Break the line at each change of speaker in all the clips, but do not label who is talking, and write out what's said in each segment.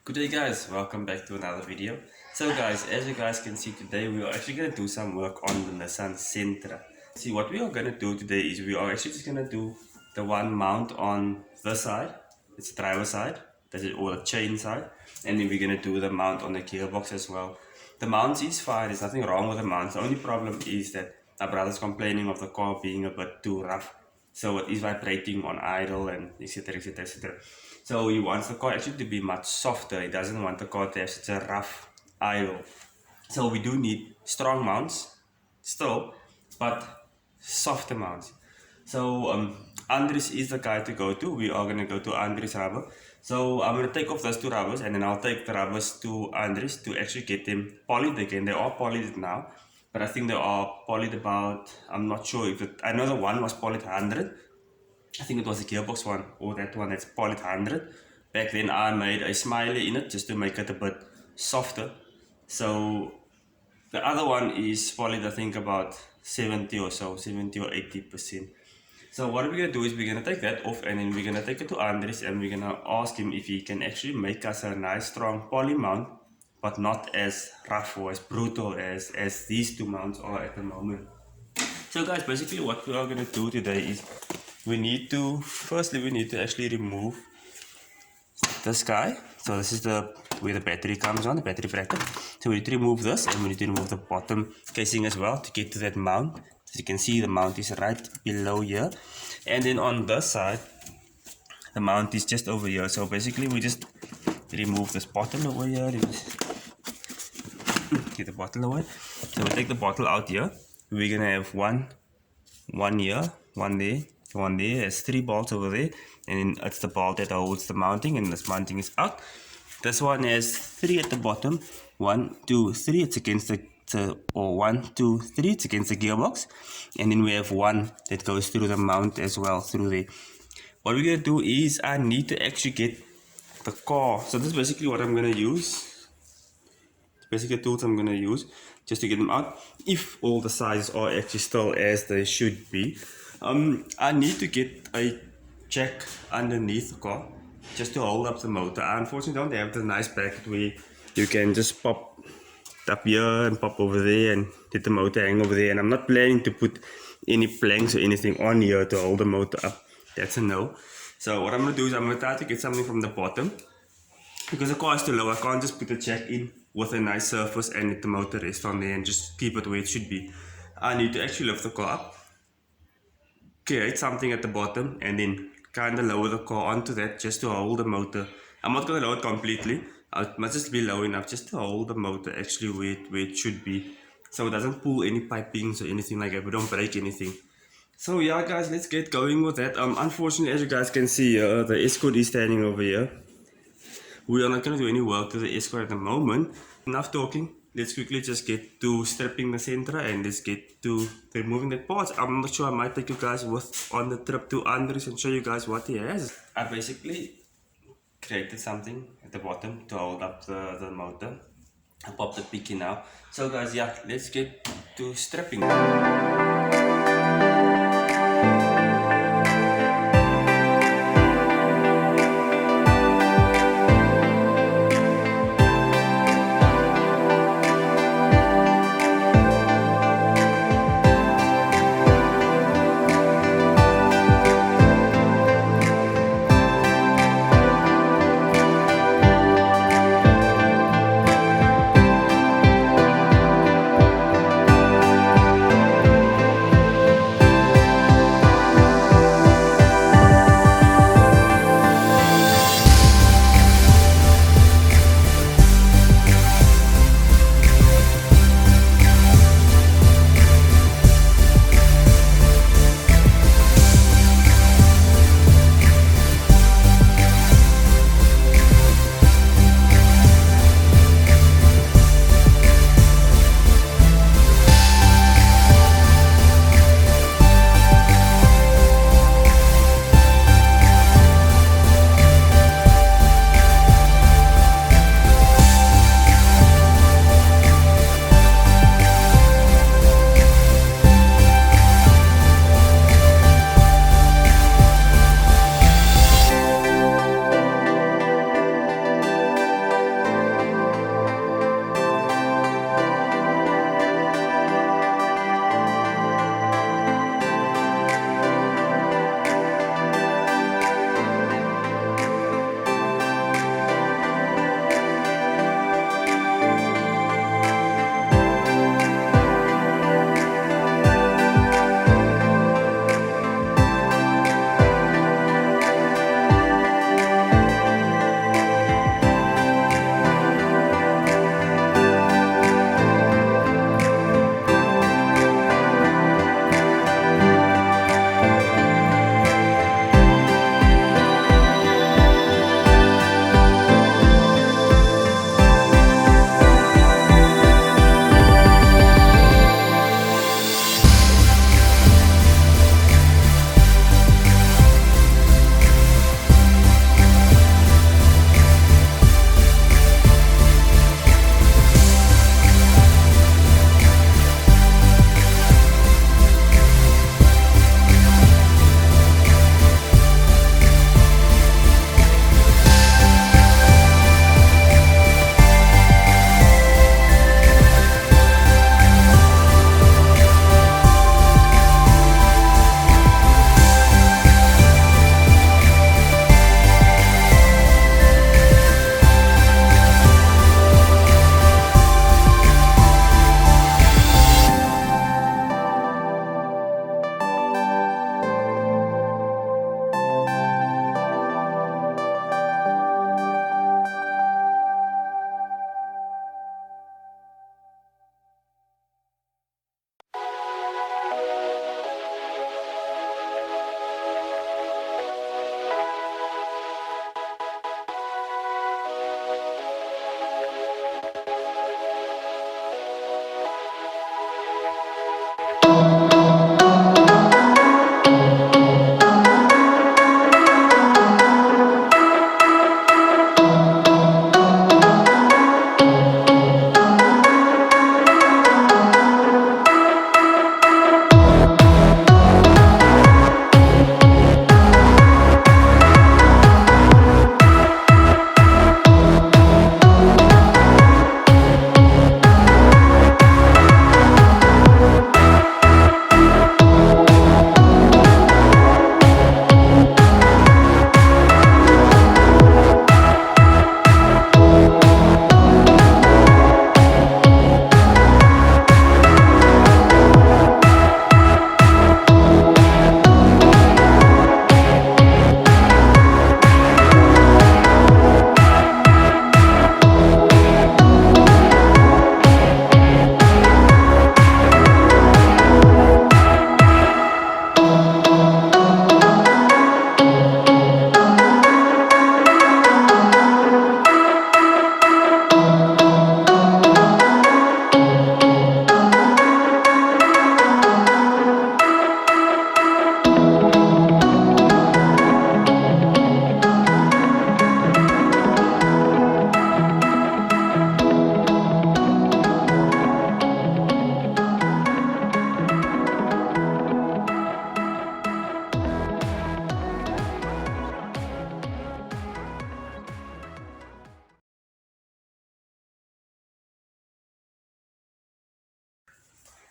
Good day guys, welcome back to another video. So guys, as you guys can see today, we are actually going to do some work on the Nissan Sentra. See, what we are going to do today is we are actually just going to do the one mount on this side, it's the driver side, that is, or the chain side, and then we're going to do the mount on the gearbox as well. The mount is fine, there's nothing wrong with the mount. The only problem is that my brother's complaining of the car being a bit too rough. So it is vibrating on idle and etc, etc, etc. So he wants the car actually to be much softer. He doesn't want the car to have such a rough idle. So we do need strong mounts still, but softer mounts. So Andres is the guy to go to. We are going to go to Andres rubber. So I'm going to take off those two rubbers and then I'll take the rubbers to Andres to actually get them polished again. They are polished now, but I think they are polished about, I'm not sure if it, I know the one was polished 100. I think it was the gearbox one or that one that's polished 100. Back then I made a smiley in it just to make it a bit softer. So the other one is polished I think about 70 or so, 70 or 80%. So what we're going to do is we're going to take that off and then we're going to take it to Andres and we're going to ask him if he can actually make us a nice strong poly mount, but not as rough or as brutal as these two mounts are at the moment. So guys, basically what we are going to do today is firstly we need to actually remove this guy. So this is where the battery comes on, the battery bracket. So we need to remove this and we need to remove the bottom casing as well to get to that mount. As you can see, the mount is right below here. And then on this side, the mount is just over here. So basically we just remove this bottle over here. Get the bottle away. So we take the bottle out here. We're gonna have one here, one there, one there. There's 3 bolts over there, and then it's the bolt that holds the mounting, and this mounting is out. This one has 3 at the bottom. 1, 2, 3. It's against the 1, 2, 3. It's against the gearbox, and then we have 1 that goes through the mount as well through there. What we're gonna do is I need to actually get the car. So this is basically what I'm gonna use. Basically the tools I'm going to use just to get them out, if all the sizes are actually still as they should be. I need to get a jack underneath the car just to hold up the motor. I unfortunately don't have the nice bracket where you can just pop up here and pop over there and let the motor hang over there, and I'm not planning to put any planks or anything on here to hold the motor up. That's a no. So what I'm going to do is I'm going to try to get something from the bottom, because the car is too low. I can't just put the jack in with a nice surface and let the motor rest on there and just keep it where it should be. I need to actually lift the car up, create something at the bottom, and then kind of lower the car onto that just to hold the motor. I'm not going to lower it completely. I must just be low enough just to hold the motor actually where it should be, so it doesn't pull any pipings or anything like that. We don't break anything. So yeah guys, let's get going with that. Unfortunately, as you guys can see, the Escort is standing over here. We are not going to do any work to the Escort at the moment. Enough talking. Let's quickly just get to stripping the Sentra and let's get to removing the parts. I'm not sure, I might take you guys on the trip to Andres and show you guys what he has. I basically created something at the bottom to hold up the motor. I popped the picky now. So guys, yeah, let's get to stripping.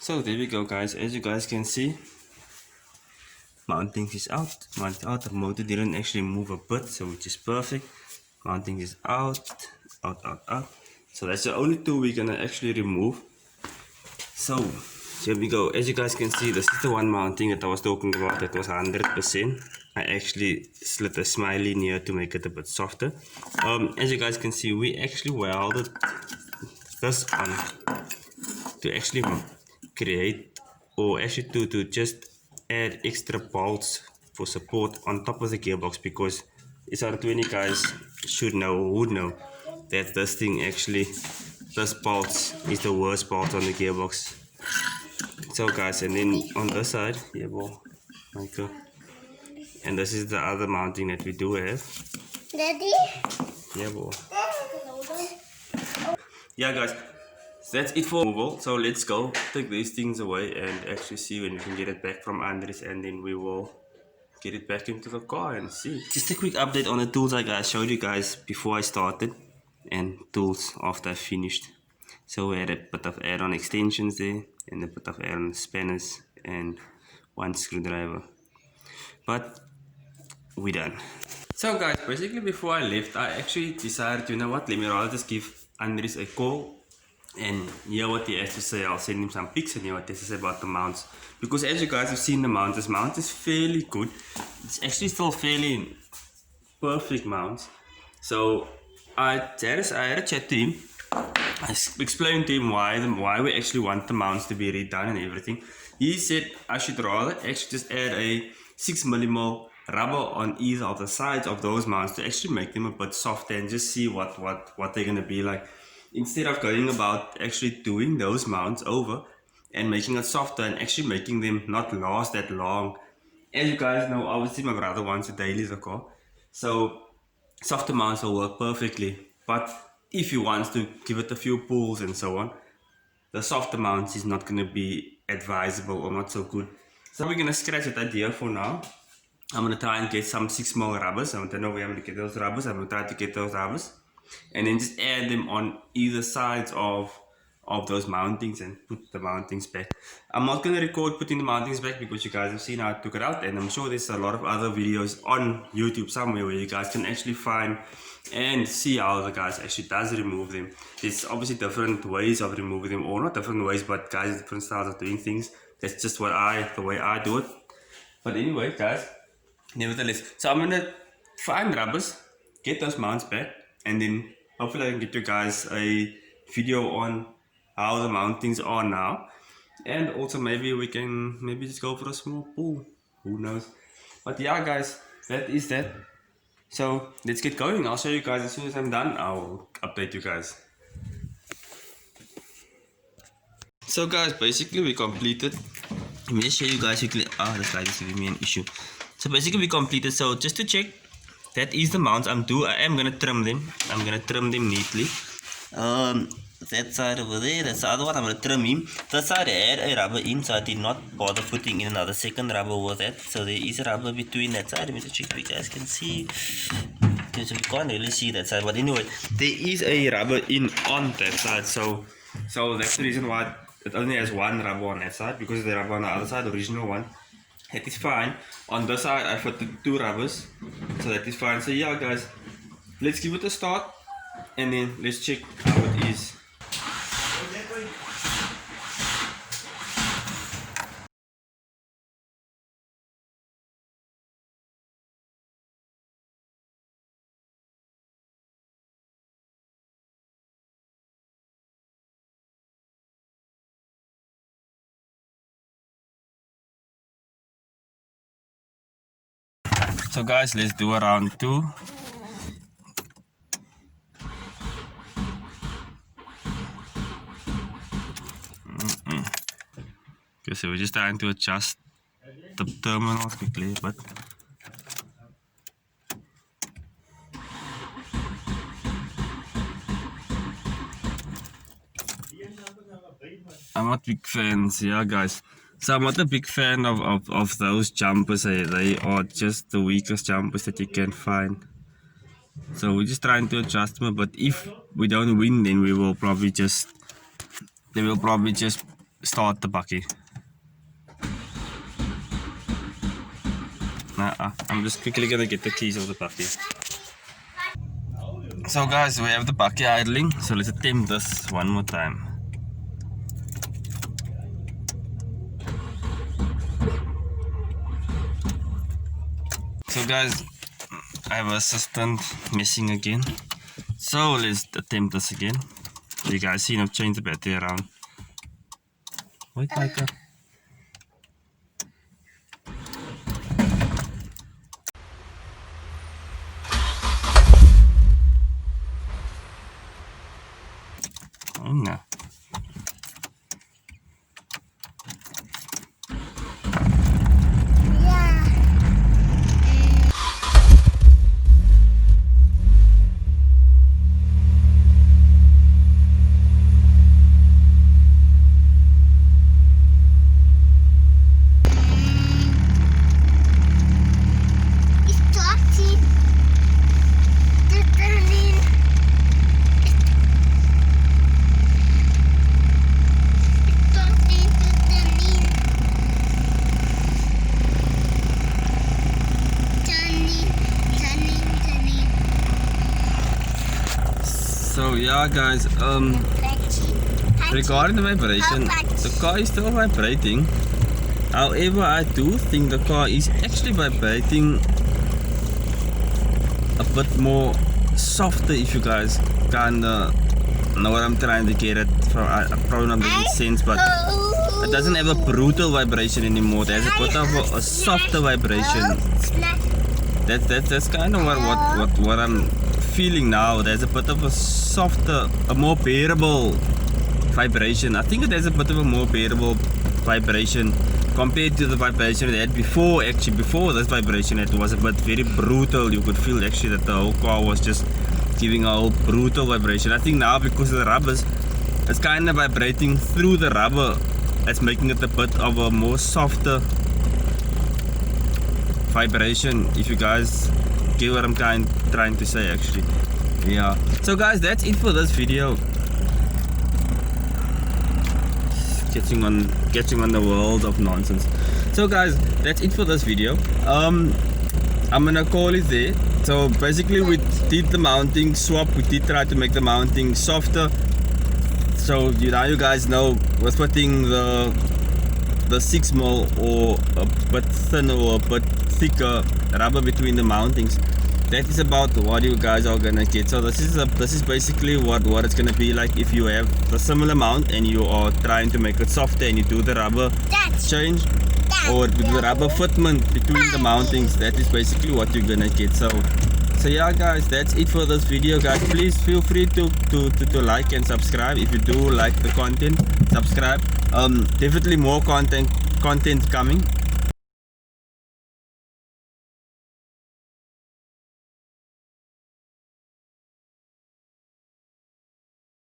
So there we go, guys. As you guys can see, mounting is out. Mount out. The motor didn't actually move a bit, so which is perfect. Mounting is out, out. So that's the only two we're gonna actually remove. So here we go. As you guys can see, this is the one mounting that I was talking about. That was 100%. I actually slid a smiley in here to make it a bit softer. As you guys can see, we actually welded this on to actually create, or actually to just add extra bolts for support on top of the gearbox, because SR20 guys should know, would know, that this thing actually, this bolt is the worst bolt on the gearbox. So guys, and then on this side, yeah, boy, Michael, and this is the other mounting that we do have. Daddy? Yeah, boy. Yeah, guys, that's it for removal. So let's go take these things away and actually see when we can get it back from under this, and then we will get it back into the car and see. Just a quick update on the tools I showed you guys before I started, and tools after I finished. So we had a bit of add-on extensions there, and a bit of add-on spanners, and one screwdriver. But we're done. So guys, basically before I left, I actually decided, you know what, let me rather just give Andres a call and hear what he has to say. I'll send him some pics and hear what he has to say about the mounts. Because as you guys have seen, the mount, this mount is fairly good. It's actually still fairly perfect mounts. So I had a chat to him. I explained to him why we actually want the mounts to be redone and everything. He said I should rather actually just add a 6mm rubber on either of the sides of those mounts to actually make them a bit softer and just see what they're gonna be like, instead of going about actually doing those mounts over and making it softer and actually making them not last that long. As you guys know, obviously my brother wants a daily car, so softer mounts will work perfectly. But if he wants to give it a few pulls and so on, the softer mounts is not going to be advisable or not so good. So we're going to scratch that idea for now. I'm going to try and get some 6mm rubbers. I don't know where I'm going to get those rubbers. I'm going to try to get those rubbers and then just add them on either sides of those mountings and put the mountings back. I'm not going to record putting the mountings back because you guys have seen how I took it out, and I'm sure there's a lot of other videos on YouTube somewhere where you guys can actually find and see how the guys actually does remove them. There's obviously different ways of removing them, or not different ways, but guys, different styles of doing things. That's just the way I do it. But anyway guys, nevertheless, so I'm gonna find rubbers, get those mounts back, and then hopefully I can get you guys a video on how the mountings are now, and also maybe we can just go for a small pull, who knows. But yeah guys, that is that. So let's get going. I'll show you guys as soon as I'm done. I'll update you guys. So guys, basically we completed. Let me just show you guys quickly. This light is giving me an issue. So basically we completed. So just to check, that is the mounts. I am gonna trim them. I'm gonna trim them neatly. That side over there, that's the other one. I'm gonna trim him. That side I had a rubber in, so I did not bother putting in another second rubber with that. So there is a rubber between that side. Let me just check if you guys can see. So you can't really see that side, but anyway, there is a rubber in on that side. So that's the reason why it only has one rubber on that side, because the rubber on the other side, the original one, that is fine. On this side I fitted two rubbers, so that is fine. So yeah guys, let's give it a start and then let's check how it is. So guys, let's do a round two. Okay, so we're just trying to adjust the terminals quickly, but I'm not big fans, yeah guys. So I'm not a big fan of those jumpers. They are just the weakest jumpers that you can find. So we're just trying to adjust them, but if we don't win, then they will probably just start the bakkie. I'm just quickly gonna get the keys of the bakkie. So guys, we have the bakkie idling, so let's attempt this one more time. So guys, I have assistant messing again, so let's attempt this again. You guys see I've changed the battery around. Wait, Micah. Oh no. So yeah guys, regarding the vibration, the car is still vibrating. However, I do think the car is actually vibrating a bit more softer, if you guys kinda know what I'm trying to get at. I'm probably not making sense, but it doesn't have a brutal vibration anymore. There's a bit of a softer vibration. That's kind of what I'm feeling now. There's a bit of a softer, a more bearable vibration. I think there's a bit of a more bearable vibration compared to the vibration it had before. Actually, before this vibration, it was a bit very brutal. You could feel actually that the whole car was just giving a whole brutal vibration. I think now, because of the rubbers, it's kind of vibrating through the rubber. It's making it a bit of a more softer vibration, if you guys get what I'm trying to say actually. Yeah, so guys, that's it for this video. Catching on the world of nonsense. So guys, that's it for this video. I'm gonna call it there. So basically we did the mounting swap. We did try to make the mounting softer, so now you guys know with putting the 6mm or a bit thinner or a bit thicker rubber between the mountings, that is about what you guys are gonna get. So this is basically what it's gonna be like if you have the similar mount and you are trying to make it softer and you do the rubber change or the rubber fitment between the mountings. That is basically what you're gonna get. So yeah guys, that's it for this video guys. Please feel free to like and subscribe if you do like the content. Subscribe. Definitely more content coming.